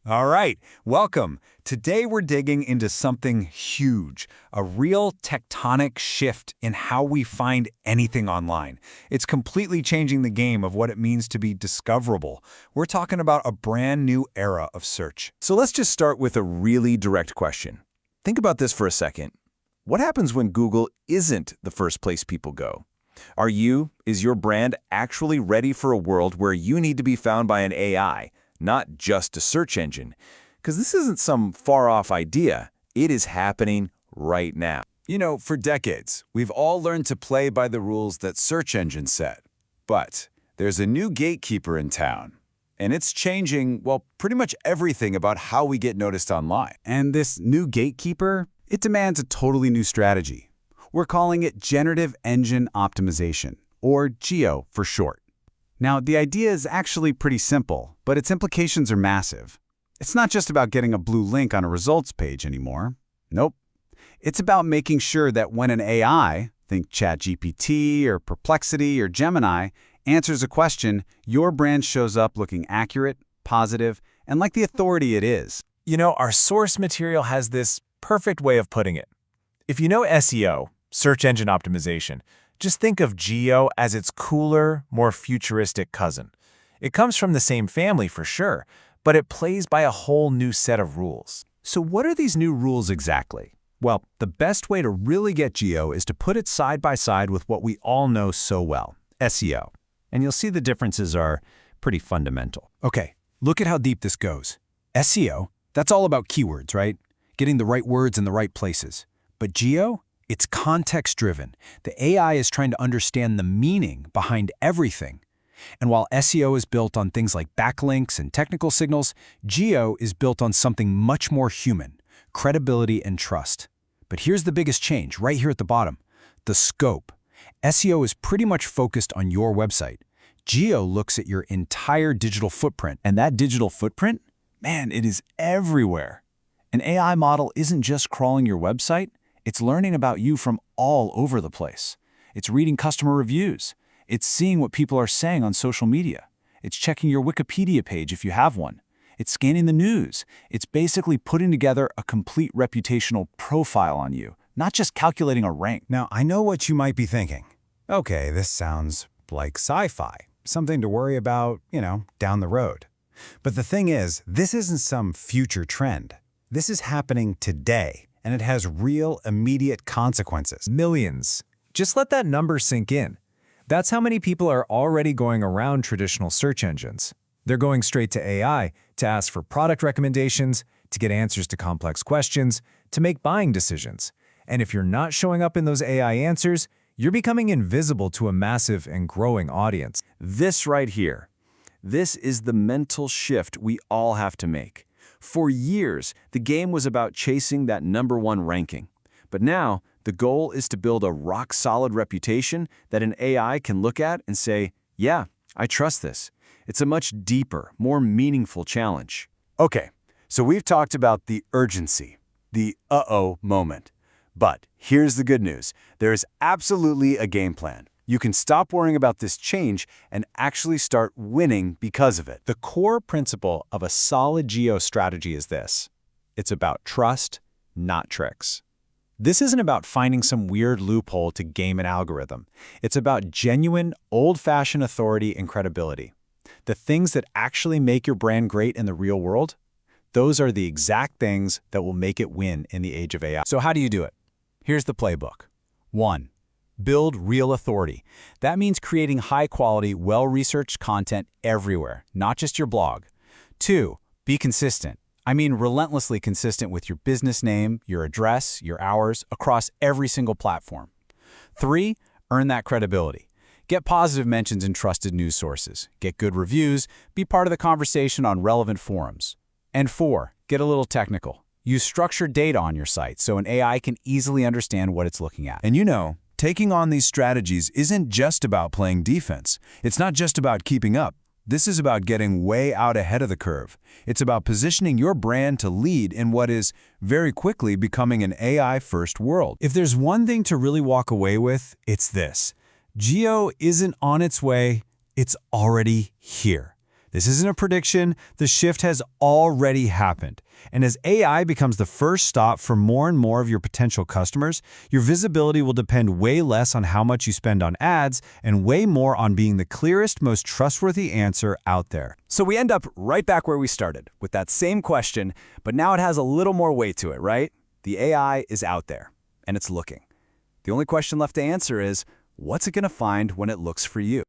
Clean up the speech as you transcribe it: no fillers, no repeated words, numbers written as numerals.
All right, welcome. Today we're digging into something huge, a real tectonic shift in how we find anything online. It's completely changing the game of what it means to be discoverable. We're talking about a brand new era of search. So let's just start with a really direct question. Think about this for a second. What happens when Google isn't the first place people go? Is your brand actually ready for a world where you need to be found by an AI, not just a search engine? Because this isn't some far-off idea. It is happening right now. You know, for decades, we've all learned to play by the rules that search engines set. But there's a new gatekeeper in town, and it's changing, well, pretty much everything about how we get noticed online. And this new gatekeeper, it demands a totally new strategy. We're calling it Generative Engine Optimization, or GEO for short. Now, the idea is actually pretty simple, but its implications are massive. It's not just about getting a blue link on a results page anymore. Nope. It's about making sure that when an AI, think ChatGPT or Perplexity or Gemini, answers a question, your brand shows up looking accurate, positive, and like the authority it is. You know, our source material has this perfect way of putting it. If you know SEO, search engine optimization, just think of GEO as its cooler, more futuristic cousin. It comes from the same family for sure, but it plays by a whole new set of rules. So what are these new rules exactly? Well, the best way to really get GEO is to put it side by side with what we all know so well, SEO. And you'll see the differences are pretty fundamental. Okay, look at how deep this goes. SEO, that's all about keywords, right? Getting the right words in the right places. But GEO, it's context-driven. The AI is trying to understand the meaning behind everything. And while SEO is built on things like backlinks and technical signals, GEO is built on something much more human, credibility and trust. But here's the biggest change, right here at the bottom, the scope. SEO is pretty much focused on your website. GEO looks at your entire digital footprint. And that digital footprint, man, it is everywhere. An AI model isn't just crawling your website, it's learning about you from all over the place. It's reading customer reviews. It's seeing what people are saying on social media. It's checking your Wikipedia page if you have one. It's scanning the news. It's basically putting together a complete reputational profile on you, not just calculating a rank. Now, I know what you might be thinking. Okay, this sounds like sci-fi, something to worry about, down the road. But the thing is, this isn't some future trend. This is happening today, and it has real, immediate consequences. Millions. Just let that number sink in. That's how many people are already going around traditional search engines. They're going straight to AI to ask for product recommendations, to get answers to complex questions, to make buying decisions. And if you're not showing up in those AI answers, you're becoming invisible to a massive and growing audience. This right here, this is the mental shift we all have to make. For years, the game was about chasing that #1 ranking. But now, the goal is to build a rock-solid reputation that an AI can look at and say, yeah, I trust this. It's a much deeper, more meaningful challenge. Okay, so we've talked about the urgency, the uh-oh moment. But here's the good news. There is absolutely a game plan. You can stop worrying about this change and actually start winning because of it. The core principle of a solid GEO strategy is this. It's about trust, not tricks. This isn't about finding some weird loophole to game an algorithm. It's about genuine, old-fashioned authority and credibility. The things that actually make your brand great in the real world, those are the exact things that will make it win in the age of AI. So how do you do it? Here's the playbook. 1. Build real authority. That means creating high-quality, well-researched content everywhere, not just your blog. 2. Be consistent. I mean relentlessly consistent with your business name, your address, your hours, across every single platform. 3. Earn that credibility. Get positive mentions in trusted news sources. Get good reviews. Be part of the conversation on relevant forums. And 4. Get a little technical. Use structured data on your site so an AI can easily understand what it's looking at. And taking on these strategies isn't just about playing defense. It's not just about keeping up. This is about getting way out ahead of the curve. It's about positioning your brand to lead in what is very quickly becoming an AI-first world. If there's one thing to really walk away with, it's this. GEO isn't on its way, it's already here. This isn't a prediction, the shift has already happened. And as AI becomes the first stop for more and more of your potential customers, your visibility will depend way less on how much you spend on ads and way more on being the clearest, most trustworthy answer out there. So we end up right back where we started, with that same question, but now it has a little more weight to it, right? The AI is out there, and it's looking. The only question left to answer is, what's it going to find when it looks for you?